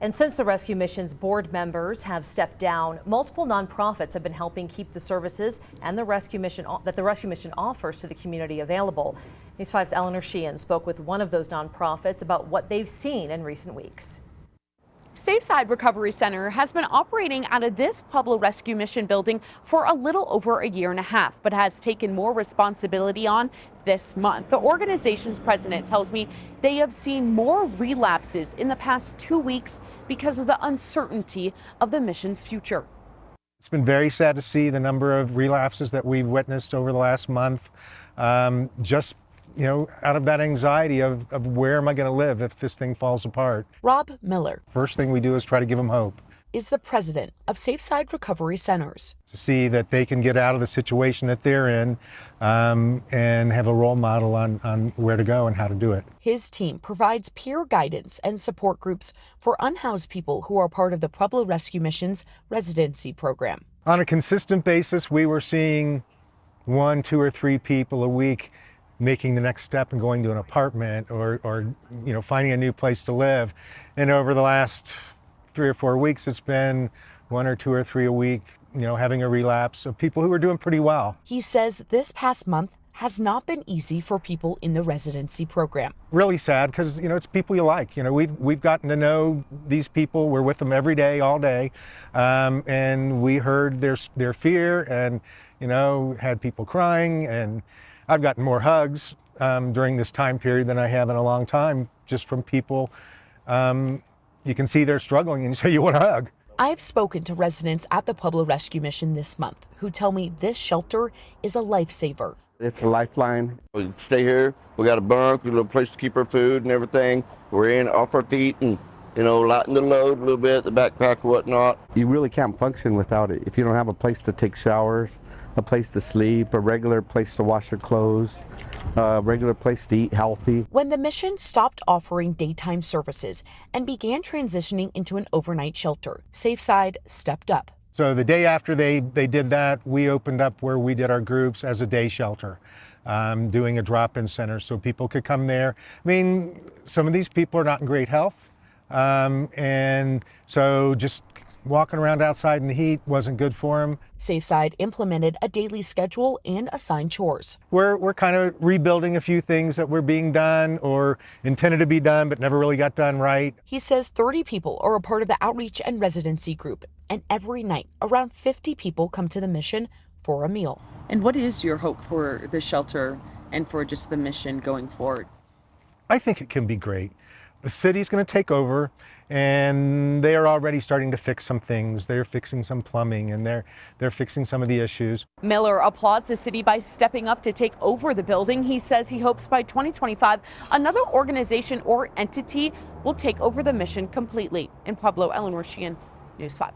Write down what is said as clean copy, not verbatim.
And since the rescue mission's board members have stepped down, multiple nonprofits have been helping keep the services and the rescue mission offers to the community available. News 5's Eleanor Sheahan spoke with one of those nonprofits about what they've seen in recent weeks. Safeside Recovery Center has been operating out of this Pueblo Rescue Mission building for a little over a year and a half, but has taken more responsibility on this month. The organization's president tells me they have seen more relapses in the past 2 weeks because of the uncertainty of the mission's future. It's been very sad to see the number of relapses that we've witnessed over the last month. Out of that anxiety of where am I going to live if this thing falls apart. Rob Miller, first thing we do is try to give them hope. Is the president of Safeside Recovery Centers. To see that they can get out of the situation that they're in and have a role model on where to go and how to do it. His team provides peer guidance and support groups for unhoused people who are part of the Pueblo Rescue Mission's residency program. On a consistent basis, we were seeing 1, 2, or 3 people a week making the next step and going to an apartment or finding a new place to live. And over the last 3 or 4 weeks, it's been 1 or 2 or 3 a week, having a relapse of people who are doing pretty well. He says this past month has not been easy for people in the residency program. Really sad because, it's people you like. We've gotten to know these people. We're with them every day, all day. And we heard their fear and, had people crying, and I've gotten more hugs during this time period than I have in a long time, just from people. You can see they're struggling and you say you want a hug. I've spoken to residents at the Pueblo Rescue Mission this month who tell me this shelter is a lifesaver. It's a lifeline. We stay here, we got a bunk, a little place to keep our food and everything. We're in off our feet and, lighten the load a little bit, the backpack and whatnot. You really can't function without it. If you don't have a place to take showers, a place to sleep, a regular place to wash your clothes, a regular place to eat healthy. When the mission stopped offering daytime services and began transitioning into an overnight shelter, Safeside stepped up. So the day after they did that, we opened up where we did our groups as a day shelter, doing a drop-in center so people could come there. I mean, some of these people are not in great health, and so just walking around outside in the heat wasn't good for them. Safeside implemented a daily schedule and assigned chores. We're kind of rebuilding a few things that were being done or intended to be done but never really got done right. He says 30 people are a part of the outreach and residency group, and every night around 50 people come to the mission for a meal. And what is your hope for the shelter and for just the mission going forward? I think it can be great. The city's going to take over, and they are already starting to fix some things. They're fixing some plumbing, and they're fixing some of the issues. Miller applauds the city by stepping up to take over the building. He says he hopes by 2025, another organization or entity will take over the mission completely. In Pueblo, Eleanor Sheahan, News 5.